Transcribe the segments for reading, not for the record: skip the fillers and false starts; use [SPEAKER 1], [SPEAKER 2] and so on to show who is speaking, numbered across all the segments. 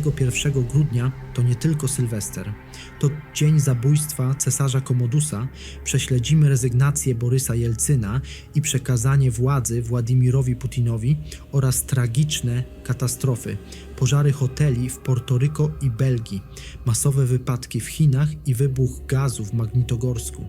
[SPEAKER 1] 21 grudnia to nie tylko Sylwester. To dzień zabójstwa cesarza Kommodusa. Prześledzimy rezygnację Borysa Jelcyna i przekazanie władzy Władimirowi Putinowi oraz tragiczne katastrofy. Pożary hoteli w Porto-Ryko i Belgii, masowe wypadki w Chinach i wybuch gazu w Magnitogorsku.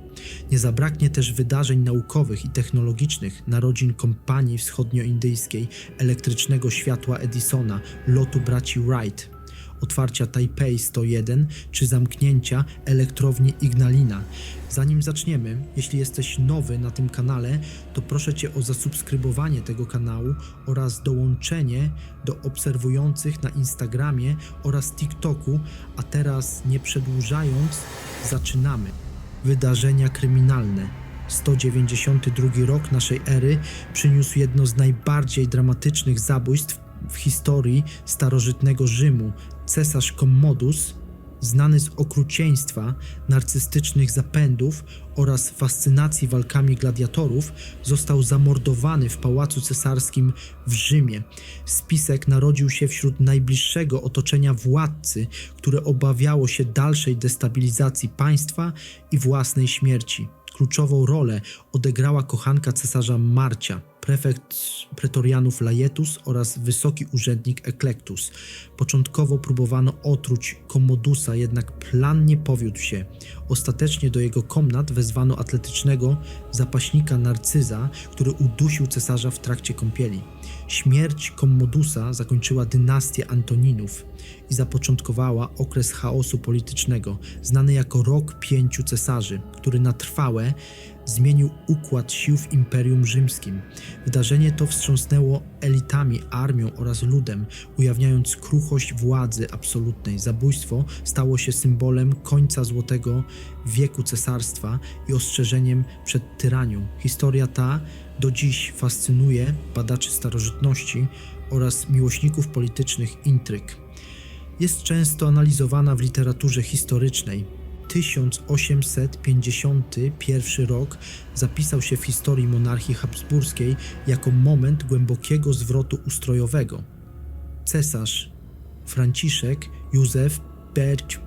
[SPEAKER 1] Nie zabraknie też wydarzeń naukowych i technologicznych, narodzin kompanii wschodnioindyjskiej, elektrycznego światła Edisona, lotu braci Wright, otwarcia Tajpej 101 czy zamknięcia elektrowni Ignalina. Zanim zaczniemy, jeśli jesteś nowy na tym kanale, to proszę Cię o zasubskrybowanie tego kanału oraz dołączenie do obserwujących na Instagramie oraz TikToku, a teraz nie przedłużając, zaczynamy. Wydarzenia kryminalne. 192 rok naszej ery przyniósł jedno z najbardziej dramatycznych zabójstw w historii starożytnego Rzymu. Cesarz Commodus, znany z okrucieństwa, narcystycznych zapędów oraz fascynacji walkami gladiatorów, został zamordowany w pałacu cesarskim w Rzymie. Spisek narodził się wśród najbliższego otoczenia władcy, które obawiało się dalszej destabilizacji państwa i własnej śmierci. Kluczową rolę odegrała kochanka cesarza Marcia, prefekt pretorianów Laetus oraz wysoki urzędnik Eclectus. Początkowo próbowano otruć Commodusa, jednak plan nie powiódł się. Ostatecznie do jego komnat wezwano atletycznego zapaśnika Narcyza, który udusił cesarza w trakcie kąpieli. Śmierć Commodusa zakończyła dynastię Antoninów i zapoczątkowała okres chaosu politycznego, znany jako Rok 5 Cesarzy, który na trwałe zmienił układ sił w Imperium Rzymskim. Wydarzenie to wstrząsnęło elitami, armią oraz ludem, ujawniając kruchość władzy absolutnej. Zabójstwo stało się symbolem końca Złotego Wieku Cesarstwa i ostrzeżeniem przed tyranią. Historia ta do dziś fascynuje badaczy starożytności oraz miłośników politycznych intryg. Jest często analizowana w literaturze historycznej. 1851 rok zapisał się w historii monarchii habsburskiej jako moment głębokiego zwrotu ustrojowego. Cesarz Franciszek Józef Berg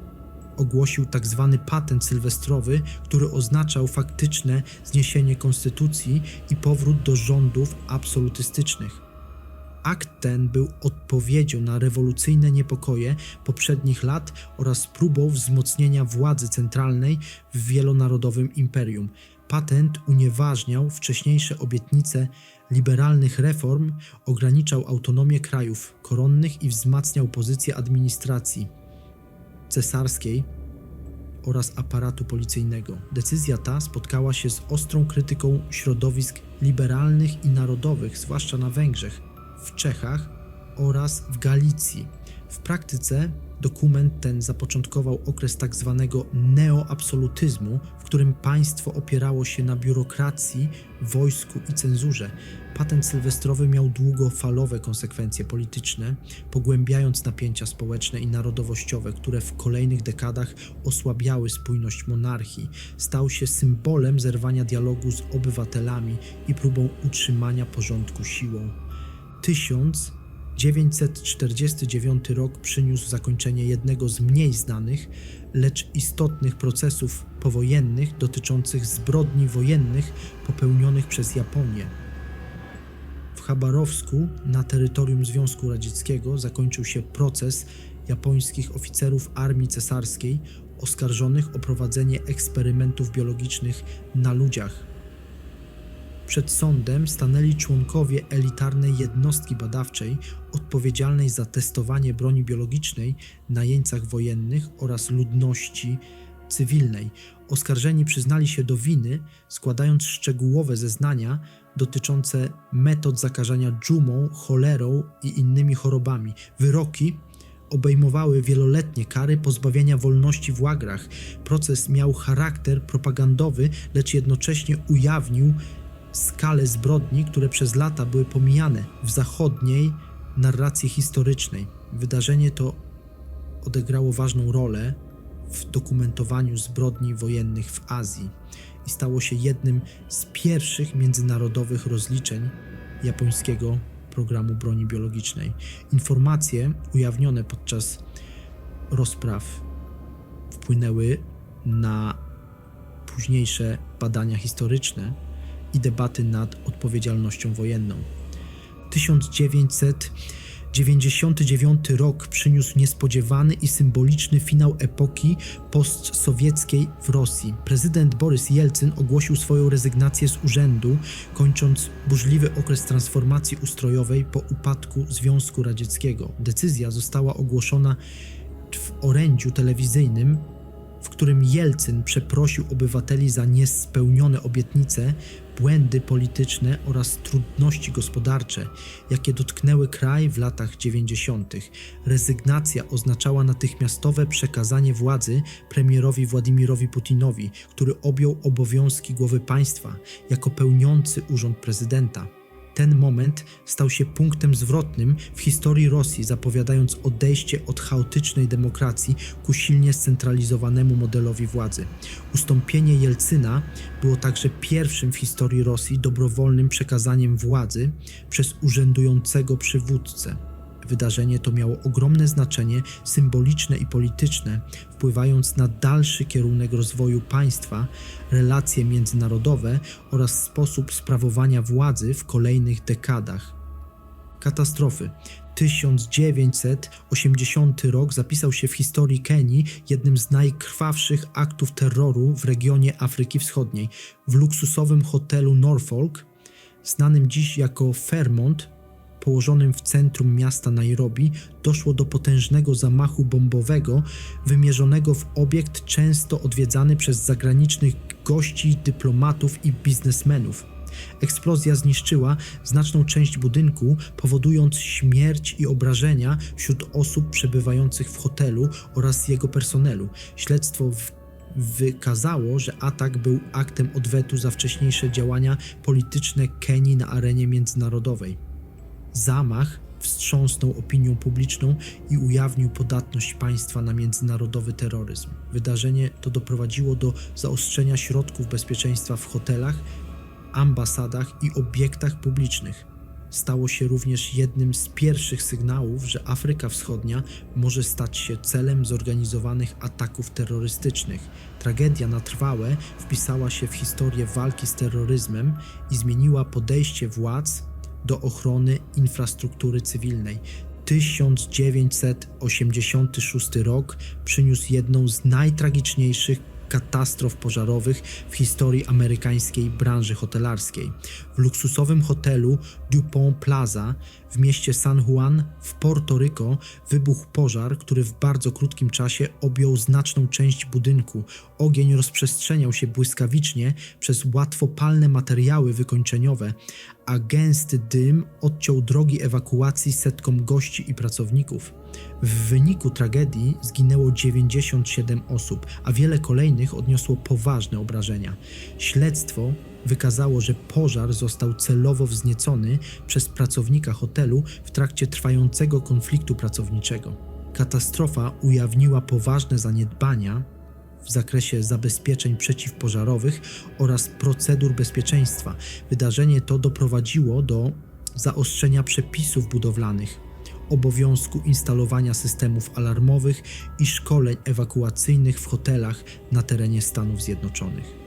[SPEAKER 1] ogłosił tzw. patent sylwestrowy, który oznaczał faktyczne zniesienie konstytucji i powrót do rządów absolutystycznych. Akt ten był odpowiedzią na rewolucyjne niepokoje poprzednich lat oraz próbą wzmocnienia władzy centralnej w wielonarodowym imperium. Patent unieważniał wcześniejsze obietnice liberalnych reform, ograniczał autonomię krajów koronnych i wzmacniał pozycję administracji cesarskiej oraz aparatu policyjnego. Decyzja ta spotkała się z ostrą krytyką środowisk liberalnych i narodowych, zwłaszcza na Węgrzech, w Czechach oraz w Galicji. W praktyce dokument ten zapoczątkował okres tzw. neoabsolutyzmu, w którym państwo opierało się na biurokracji, wojsku i cenzurze. Patent sylwestrowy miał długofalowe konsekwencje polityczne, pogłębiając napięcia społeczne i narodowościowe, które w kolejnych dekadach osłabiały spójność monarchii. Stał się symbolem zerwania dialogu z obywatelami i próbą utrzymania porządku siłą. 1949 rok przyniósł zakończenie jednego z mniej znanych, lecz istotnych procesów powojennych dotyczących zbrodni wojennych popełnionych przez Japonię. W Chabarowsku na terytorium Związku Radzieckiego zakończył się proces japońskich oficerów armii cesarskiej oskarżonych o prowadzenie eksperymentów biologicznych na ludziach. Przed sądem stanęli członkowie elitarnej jednostki badawczej odpowiedzialnej za testowanie broni biologicznej na jeńcach wojennych oraz ludności cywilnej. Oskarżeni przyznali się do winy, składając szczegółowe zeznania dotyczące metod zakażania dżumą, cholerą i innymi chorobami. Wyroki obejmowały wieloletnie kary pozbawienia wolności w łagrach. Proces miał charakter propagandowy, lecz jednocześnie ujawnił skalę zbrodni, które przez lata były pomijane w zachodniej narracji historycznej. Wydarzenie to odegrało ważną rolę w dokumentowaniu zbrodni wojennych w Azji i stało się jednym z pierwszych międzynarodowych rozliczeń japońskiego programu broni biologicznej. Informacje ujawnione podczas rozpraw wpłynęły na późniejsze badania historyczne i debaty nad odpowiedzialnością wojenną. 1999 rok przyniósł niespodziewany i symboliczny finał epoki postsowieckiej w Rosji. Prezydent Borys Jelcyn ogłosił swoją rezygnację z urzędu, kończąc burzliwy okres transformacji ustrojowej po upadku Związku Radzieckiego. Decyzja została ogłoszona w orędziu telewizyjnym, w którym Jelcyn przeprosił obywateli za niespełnione obietnice, błędy polityczne oraz trudności gospodarcze, jakie dotknęły kraj w latach 90. Rezygnacja oznaczała natychmiastowe przekazanie władzy premierowi Władimirowi Putinowi, który objął obowiązki głowy państwa jako pełniący urząd prezydenta. Ten moment stał się punktem zwrotnym w historii Rosji, zapowiadając odejście od chaotycznej demokracji ku silnie scentralizowanemu modelowi władzy. Ustąpienie Jelcyna było także pierwszym w historii Rosji dobrowolnym przekazaniem władzy przez urzędującego przywódcę. Wydarzenie to miało ogromne znaczenie symboliczne i polityczne, wpływając na dalszy kierunek rozwoju państwa, relacje międzynarodowe oraz sposób sprawowania władzy w kolejnych dekadach. Katastrofy. 1980 rok zapisał się w historii Kenii jednym z najkrwawszych aktów terroru w regionie Afryki Wschodniej. W luksusowym hotelu Norfolk, znanym dziś jako Fairmont, położonym w centrum miasta Nairobi, doszło do potężnego zamachu bombowego wymierzonego w obiekt często odwiedzany przez zagranicznych gości, dyplomatów i biznesmenów. Eksplozja zniszczyła znaczną część budynku, powodując śmierć i obrażenia wśród osób przebywających w hotelu oraz jego personelu. Śledztwo wykazało, że atak był aktem odwetu za wcześniejsze działania polityczne Kenii na arenie międzynarodowej. Zamach wstrząsnął opinią publiczną i ujawnił podatność państwa na międzynarodowy terroryzm. Wydarzenie to doprowadziło do zaostrzenia środków bezpieczeństwa w hotelach, ambasadach i obiektach publicznych. Stało się również jednym z pierwszych sygnałów, że Afryka Wschodnia może stać się celem zorganizowanych ataków terrorystycznych. Tragedia na trwałe wpisała się w historię walki z terroryzmem i zmieniła podejście władz do ochrony infrastruktury cywilnej. 1986 rok przyniósł jedną z najtragiczniejszych katastrof pożarowych w historii amerykańskiej branży hotelarskiej. W luksusowym hotelu DuPont Plaza w mieście San Juan w Porto Rico wybuchł pożar, który w bardzo krótkim czasie objął znaczną część budynku. Ogień rozprzestrzeniał się błyskawicznie przez łatwopalne materiały wykończeniowe, a gęsty dym odciął drogi ewakuacji setkom gości i pracowników. W wyniku tragedii zginęło 97 osób, a wiele kolejnych odniosło poważne obrażenia. Śledztwo wykazało, że pożar został celowo wzniecony przez pracownika hotelu w trakcie trwającego konfliktu pracowniczego. Katastrofa ujawniła poważne zaniedbania w zakresie zabezpieczeń przeciwpożarowych oraz procedur bezpieczeństwa. Wydarzenie to doprowadziło do zaostrzenia przepisów budowlanych, obowiązku instalowania systemów alarmowych i szkoleń ewakuacyjnych w hotelach na terenie Stanów Zjednoczonych.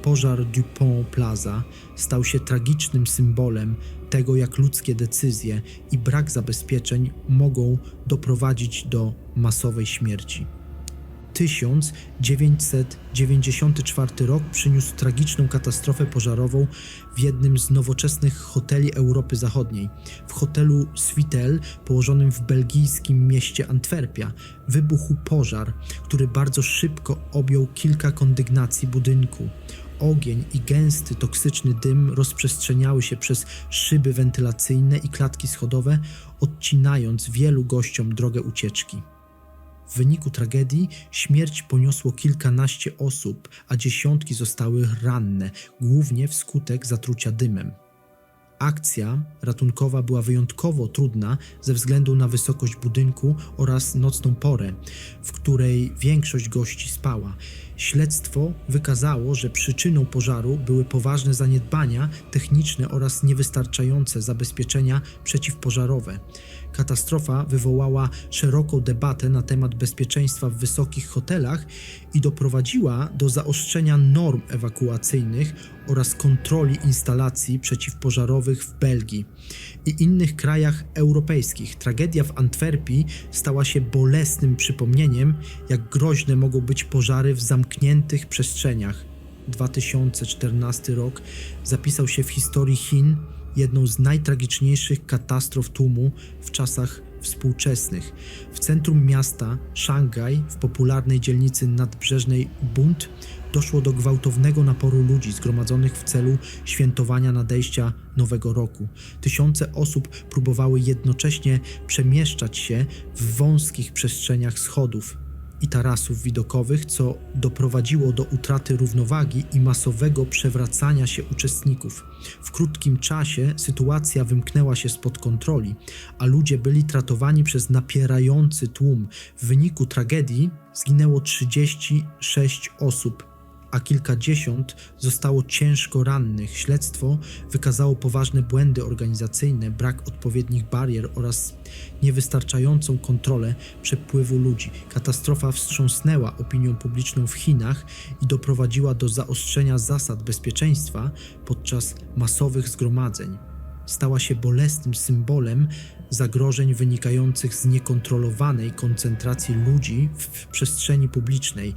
[SPEAKER 1] Pożar DuPont Plaza stał się tragicznym symbolem tego, jak ludzkie decyzje i brak zabezpieczeń mogą doprowadzić do masowej śmierci. 1994 rok przyniósł tragiczną katastrofę pożarową w jednym z nowoczesnych hoteli Europy Zachodniej. W hotelu Switel, położonym w belgijskim mieście Antwerpia, wybuchł pożar, który bardzo szybko objął kilka kondygnacji budynku. Ogień i gęsty, toksyczny dym rozprzestrzeniały się przez szyby wentylacyjne i klatki schodowe, odcinając wielu gościom drogę ucieczki. W wyniku tragedii śmierć poniosło kilkanaście osób, a dziesiątki zostały ranne, głównie wskutek zatrucia dymem. Akcja ratunkowa była wyjątkowo trudna ze względu na wysokość budynku oraz nocną porę, w której większość gości spała. Śledztwo wykazało, że przyczyną pożaru były poważne zaniedbania techniczne oraz niewystarczające zabezpieczenia przeciwpożarowe. Katastrofa wywołała szeroką debatę na temat bezpieczeństwa w wysokich hotelach i doprowadziła do zaostrzenia norm ewakuacyjnych oraz kontroli instalacji przeciwpożarowych w Belgii i innych krajach europejskich. Tragedia w Antwerpii stała się bolesnym przypomnieniem, jak groźne mogą być pożary w zamkniętych przestrzeniach. 2014 rok zapisał się w historii Chin jedną z najtragiczniejszych katastrof tłumu w czasach współczesnych. W centrum miasta Szangaj, w popularnej dzielnicy nadbrzeżnej Bund, doszło do gwałtownego naporu ludzi zgromadzonych w celu świętowania nadejścia Nowego Roku. Tysiące osób próbowały jednocześnie przemieszczać się w wąskich przestrzeniach schodów i tarasów widokowych, co doprowadziło do utraty równowagi i masowego przewracania się uczestników. W krótkim czasie sytuacja wymknęła się spod kontroli, a ludzie byli tratowani przez napierający tłum. W wyniku tragedii zginęło 36 osób, a kilkadziesiąt zostało ciężko rannych. Śledztwo wykazało poważne błędy organizacyjne, brak odpowiednich barier oraz niewystarczającą kontrolę przepływu ludzi. Katastrofa wstrząsnęła opinią publiczną w Chinach i doprowadziła do zaostrzenia zasad bezpieczeństwa podczas masowych zgromadzeń. Stała się bolesnym symbolem zagrożeń wynikających z niekontrolowanej koncentracji ludzi w przestrzeni publicznej.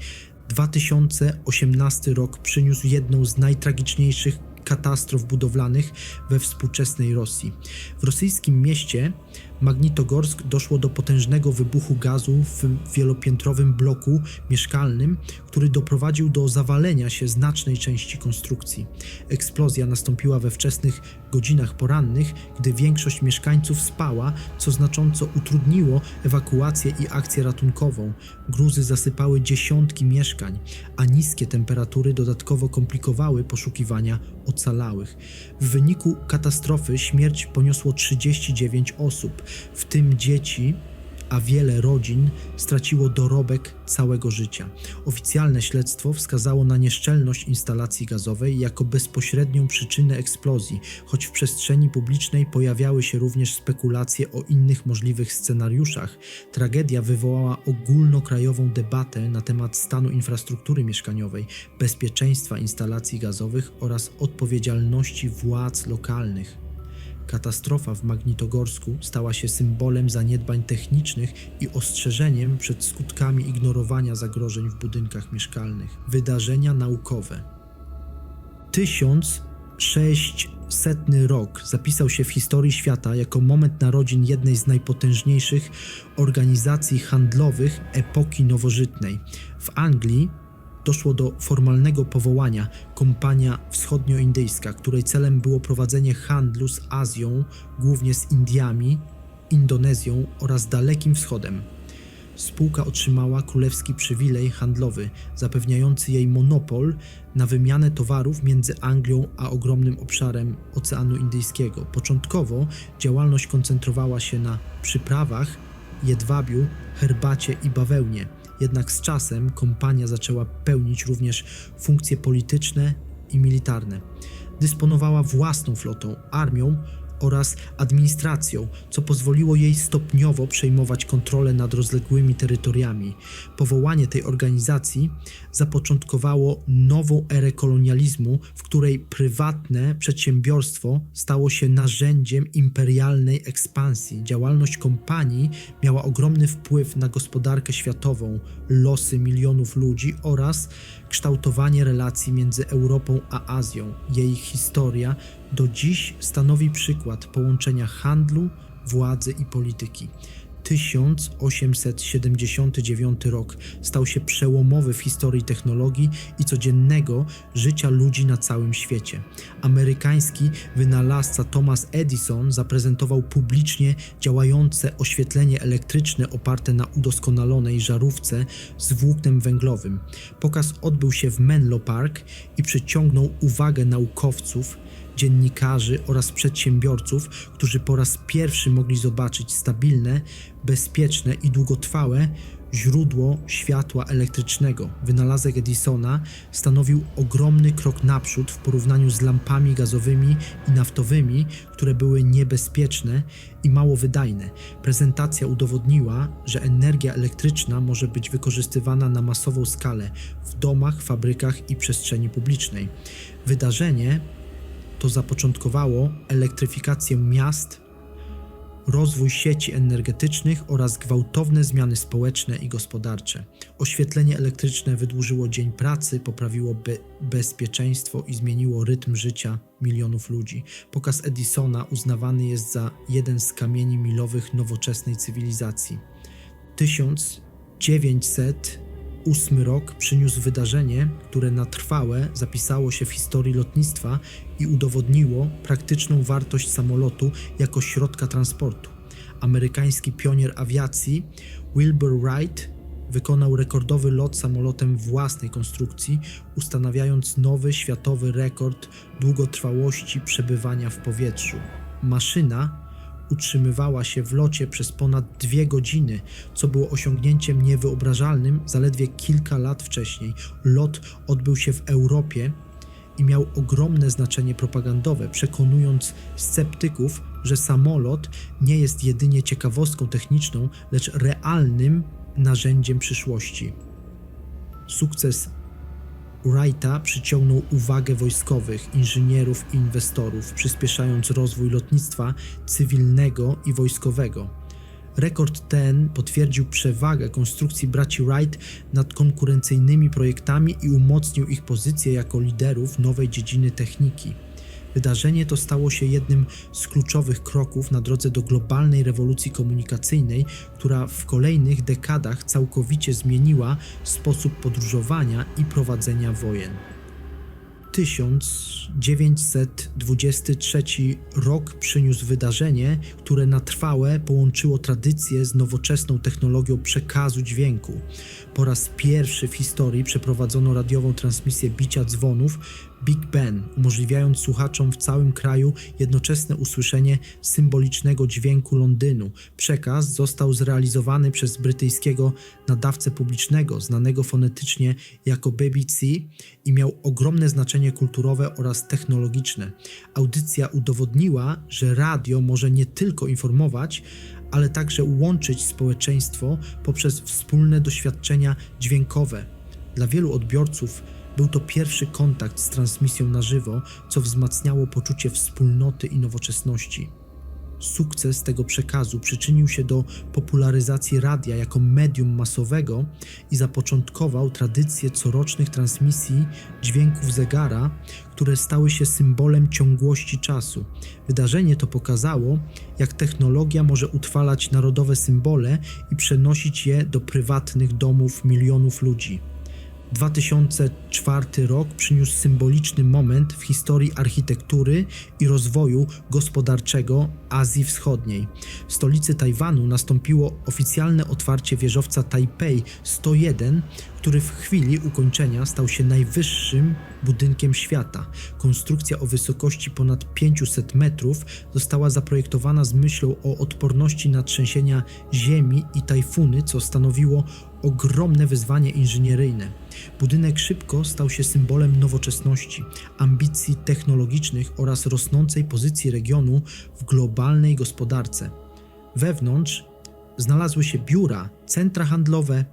[SPEAKER 1] 2018 rok przyniósł jedną z najtragiczniejszych katastrof budowlanych we współczesnej Rosji. W rosyjskim mieście Magnitogorsk doszło do potężnego wybuchu gazu w wielopiętrowym bloku mieszkalnym, który doprowadził do zawalenia się znacznej części konstrukcji. Eksplozja nastąpiła we wczesnych godzinach porannych, gdy większość mieszkańców spała, co znacząco utrudniło ewakuację i akcję ratunkową. Gruzy zasypały dziesiątki mieszkań, a niskie temperatury dodatkowo komplikowały poszukiwania ocalałych. W wyniku katastrofy śmierć poniosło 39 osób, w tym dzieci, a wiele rodzin straciło dorobek całego życia. Oficjalne śledztwo wskazało na nieszczelność instalacji gazowej jako bezpośrednią przyczynę eksplozji, choć w przestrzeni publicznej pojawiały się również spekulacje o innych możliwych scenariuszach. Tragedia wywołała ogólnokrajową debatę na temat stanu infrastruktury mieszkaniowej, bezpieczeństwa instalacji gazowych oraz odpowiedzialności władz lokalnych. Katastrofa w Magnitogorsku stała się symbolem zaniedbań technicznych i ostrzeżeniem przed skutkami ignorowania zagrożeń w budynkach mieszkalnych. Wydarzenia naukowe. 1600 rok zapisał się w historii świata jako moment narodzin jednej z najpotężniejszych organizacji handlowych epoki nowożytnej. W Anglii doszło do formalnego powołania Kompania Wschodnioindyjska, której celem było prowadzenie handlu z Azją, głównie z Indiami, Indonezją oraz Dalekim Wschodem. Spółka otrzymała królewski przywilej handlowy, zapewniający jej monopol na wymianę towarów między Anglią a ogromnym obszarem Oceanu Indyjskiego. Początkowo działalność koncentrowała się na przyprawach, jedwabiu, herbacie i bawełnie. Jednak z czasem kompania zaczęła pełnić również funkcje polityczne i militarne. Dysponowała własną flotą, armią oraz administracją, co pozwoliło jej stopniowo przejmować kontrolę nad rozległymi terytoriami. Powołanie tej organizacji zapoczątkowało nową erę kolonializmu, w której prywatne przedsiębiorstwo stało się narzędziem imperialnej ekspansji. Działalność kompanii miała ogromny wpływ na gospodarkę światową, losy milionów ludzi oraz kształtowanie relacji między Europą a Azją. Jej historia do dziś stanowi przykład połączenia handlu, władzy i polityki. 1879 rok stał się przełomowy w historii technologii i codziennego życia ludzi na całym świecie. Amerykański wynalazca Thomas Edison zaprezentował publicznie działające oświetlenie elektryczne oparte na udoskonalonej żarówce z włóknem węglowym. Pokaz odbył się w Menlo Park i przyciągnął uwagę naukowców, dziennikarzy oraz przedsiębiorców, którzy po raz pierwszy mogli zobaczyć stabilne, bezpieczne i długotrwałe źródło światła elektrycznego. Wynalazek Edisona stanowił ogromny krok naprzód w porównaniu z lampami gazowymi i naftowymi, które były niebezpieczne i mało wydajne. Prezentacja udowodniła, że energia elektryczna może być wykorzystywana na masową skalę w domach, fabrykach i przestrzeni publicznej. Wydarzenie to zapoczątkowało elektryfikację miast, rozwój sieci energetycznych oraz gwałtowne zmiany społeczne i gospodarcze. Oświetlenie elektryczne wydłużyło dzień pracy, poprawiło bezpieczeństwo i zmieniło rytm życia milionów ludzi. Pokaz Edisona uznawany jest za jeden z kamieni milowych nowoczesnej cywilizacji. 1908 rok przyniósł wydarzenie, które na trwałe zapisało się w historii lotnictwa i udowodniło praktyczną wartość samolotu jako środka transportu. Amerykański pionier awiacji Wilbur Wright wykonał rekordowy lot samolotem własnej konstrukcji, ustanawiając nowy światowy rekord długotrwałości przebywania w powietrzu. Maszyna utrzymywała się w locie przez ponad 2 godziny, co było osiągnięciem niewyobrażalnym zaledwie kilka lat wcześniej. Lot odbył się w Europie i miał ogromne znaczenie propagandowe, przekonując sceptyków, że samolot nie jest jedynie ciekawostką techniczną, lecz realnym narzędziem przyszłości. Sukces Wrighta przyciągnął uwagę wojskowych, inżynierów i inwestorów, przyspieszając rozwój lotnictwa cywilnego i wojskowego. Rekord ten potwierdził przewagę konstrukcji braci Wright nad konkurencyjnymi projektami i umocnił ich pozycję jako liderów nowej dziedziny techniki. Wydarzenie to stało się jednym z kluczowych kroków na drodze do globalnej rewolucji komunikacyjnej, która w kolejnych dekadach całkowicie zmieniła sposób podróżowania i prowadzenia wojen. 1923 rok przyniósł wydarzenie, które na trwałe połączyło tradycję z nowoczesną technologią przekazu dźwięku. Po raz pierwszy w historii przeprowadzono radiową transmisję bicia dzwonów Big Ben, umożliwiając słuchaczom w całym kraju jednoczesne usłyszenie symbolicznego dźwięku Londynu. Przekaz został zrealizowany przez brytyjskiego nadawcę publicznego, znanego fonetycznie jako BBC, i miał ogromne znaczenie kulturowe oraz technologiczne. Audycja udowodniła, że radio może nie tylko informować, ale także łączyć społeczeństwo poprzez wspólne doświadczenia dźwiękowe. Dla wielu odbiorców był to pierwszy kontakt z transmisją na żywo, co wzmacniało poczucie wspólnoty i nowoczesności. Sukces tego przekazu przyczynił się do popularyzacji radia jako medium masowego i zapoczątkował tradycję corocznych transmisji dźwięków zegara, które stały się symbolem ciągłości czasu. Wydarzenie to pokazało, jak technologia może utrwalać narodowe symbole i przenosić je do prywatnych domów milionów ludzi. 2004 rok przyniósł symboliczny moment w historii architektury i rozwoju gospodarczego Azji Wschodniej. W stolicy Tajwanu nastąpiło oficjalne otwarcie wieżowca Tajpej 101, który w chwili ukończenia stał się najwyższym budynkiem świata. Konstrukcja o wysokości ponad 500 metrów została zaprojektowana z myślą o odporności na trzęsienia ziemi i tajfuny, co stanowiło ogromne wyzwanie inżynieryjne. Budynek szybko stał się symbolem nowoczesności, ambicji technologicznych oraz rosnącej pozycji regionu w globalnej gospodarce. Wewnątrz znalazły się biura, centra handlowe,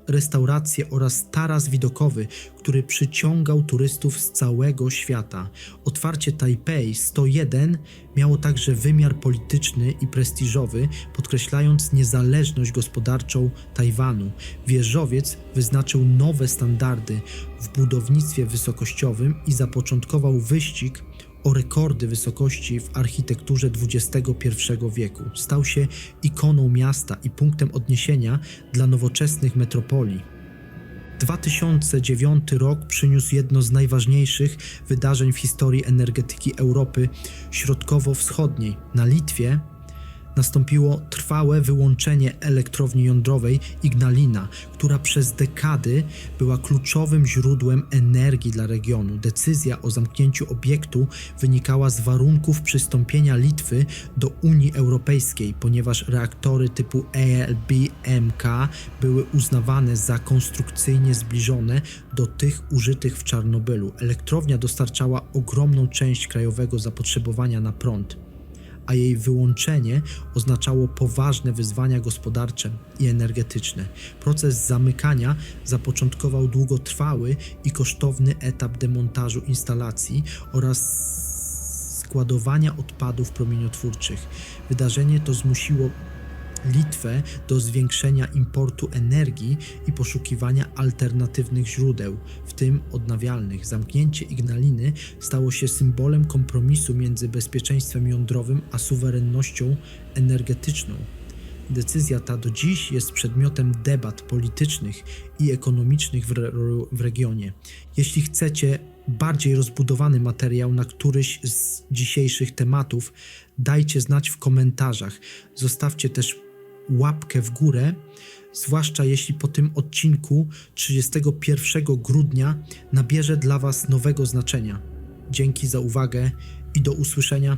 [SPEAKER 1] restauracje oraz taras widokowy, który przyciągał turystów z całego świata. Otwarcie Tajpej 101 miało także wymiar polityczny i prestiżowy, podkreślając niezależność gospodarczą Tajwanu. Wieżowiec wyznaczył nowe standardy w budownictwie wysokościowym i zapoczątkował wyścig o rekordy wysokości w architekturze XXI wieku. Stał się ikoną miasta i punktem odniesienia dla nowoczesnych metropolii. 2009 rok przyniósł jedno z najważniejszych wydarzeń w historii energetyki Europy Środkowo-Wschodniej. Na Litwie Nastąpiło trwałe wyłączenie elektrowni jądrowej Ignalina, która przez dekady była kluczowym źródłem energii dla regionu. Decyzja o zamknięciu obiektu wynikała z warunków przystąpienia Litwy do Unii Europejskiej, ponieważ reaktory typu ELBMK były uznawane za konstrukcyjnie zbliżone do tych użytych w Czarnobylu. Elektrownia dostarczała ogromną część krajowego zapotrzebowania na prąd, a jej wyłączenie oznaczało poważne wyzwania gospodarcze i energetyczne. Proces zamykania zapoczątkował długotrwały i kosztowny etap demontażu instalacji oraz składowania odpadów promieniotwórczych. Wydarzenie to zmusiło Litwę do zwiększenia importu energii i poszukiwania alternatywnych źródeł, w tym odnawialnych. Zamknięcie Ignaliny stało się symbolem kompromisu między bezpieczeństwem jądrowym a suwerennością energetyczną. Decyzja ta do dziś jest przedmiotem debat politycznych i ekonomicznych w regionie. Jeśli chcecie bardziej rozbudowany materiał na któryś z dzisiejszych tematów, dajcie znać w komentarzach. Zostawcie też łapkę w górę, zwłaszcza jeśli po tym odcinku 31 grudnia nabierze dla Was nowego znaczenia. Dzięki za uwagę i do usłyszenia.